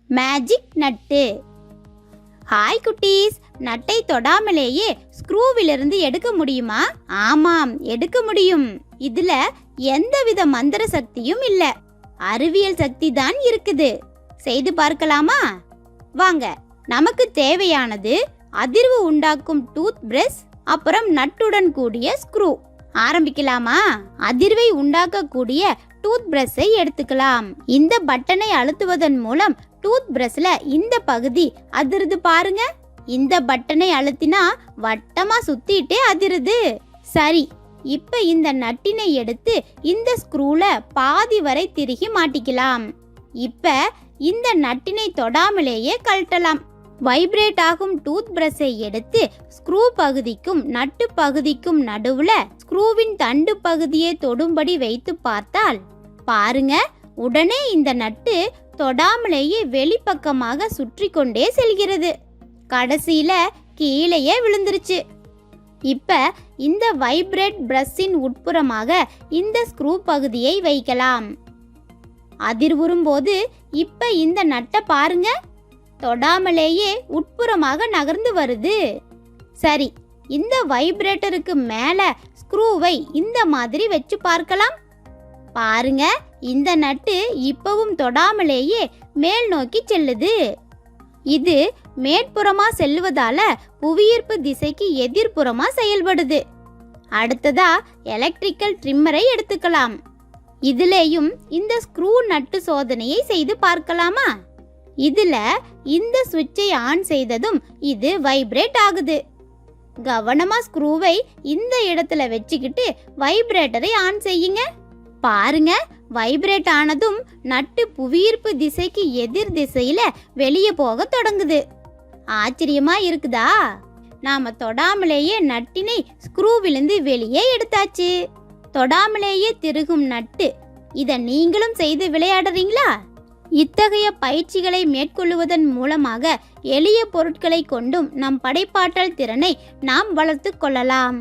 Magic நட்டு. Hi குட்டீஸ், நட்டை தொடாமலேயே ஸ்க்ரூவிலிருந்து எடுக்க முடியுமா? ஆமாம், எடுக்க முடியும். இதுல எந்தவித மந்திர சக்தியும் இல்ல, அறிவியல் சக்தி தான் இருக்குது. செய்து பார்க்கலாமா? வாங்க. நமக்கு தேவையானது அதிர்வு உண்டாக்கும் டூத் பிரஷ், அப்புறம் நட்டுடன் கூடிய ஸ்க்ரூ. ஆரம்பிக்கலாமா? அதிர்வை உண்டாக்கக்கூடிய டூத் பிரஷை எடுத்துக்கலாம். இந்த பட்டனை அழுத்துவதன் மூலம் டூத் பிரஷ்ல இந்த பகுதி அதிருது பாருங்க. இந்த பட்டனை அழுத்தினா வட்டமா சுத்திட்டே அதிருது. சரி, இப்ப இந்த நட்டினை எடுத்து இந்த ஸ்க்ரூல பாதி வரை திருகி மாட்டிக்கலாம். இப்ப இந்த நட்டினை தொடாமலேயே கழட்டலாம். வைப்ரேட் ஆகும் டூத் பிரஷை எடுத்து ஸ்க்ரூ பகுதிக்கும் நட்டு பகுதிக்கும் நடுவுல ஸ்க்ரூவின் தண்டு பகுதியை தொடும்படி வைத்து பார்த்தால் பாருங்க, உடனே இந்த நட்டு தொடாமலேயே வெளிப்பக்கமாக சுற்றி கொண்டே செல்கிறது. கடைசியில கீழேயே விழுந்துருச்சு. இப்ப இந்த வைப்ரேட் பிரஷின் உட்புறமாக இந்த ஸ்க்ரூ பகுதியை வைக்கலாம். அதிர்வுறும் போது இப்ப இந்த நட்டை பாருங்க, தொடாமலேயே உட்புறமாக நகர்ந்து வருது. சரி, இந்த வைப்ரேட்டருக்கு மேல ஸ்க்ரூவை இந்த மாதிரி வச்சு பார்க்கலாம். பாருங்க, இந்த நட்டு இப்பவும் தொடாமலேயே மேல் நோக்கி செல்லுது. இது மேற்புறமா செல்லுவதால புவியீர்ப்பு திசைக்கு எதிர்ப்புறமா செயல்படுது. அடுத்ததா எலக்ட்ரிக்கல் ட்ரிம்மரை எடுத்துக்கலாம். இதுலேயும் இந்த ஸ்க்ரூ நட்டு சோதனையை செய்து பார்க்கலாமா? இதுல இந்த சுவிட்சை ஆன் செய்ததும் இது வைப்ரேட் ஆகுது. கவனமா ஸ்க்ரூவை இந்த இடத்துல வச்சுக்கிட்டு வைப்ரேட்டரை ஆன் செய்யுங்க. பாருங்க, வைப்ரேட் ஆனதும் நட்டு புவியீர்ப்பு திசைக்கு எதிர் திசையில வெளியே போக தொடங்குது. ஆச்சரியமா இருக்குதா? நாம தொடாமலேயே நட்டினை ஸ்க்ரூவிலிருந்து வெளியே எடுத்தாச்சு. தொடாமலேயே திருகும் நட்டு. இத நீங்களும் செய்து விளையாடுறீங்களா? இத்தகைய பயிற்சிகளை மேற்கொள்வதன் மூலமாக எளிய பொருட்களை கொண்டும் நம் படைப்பாற்றல் திறனை நாம் வளர்த்து கொள்ளலாம்.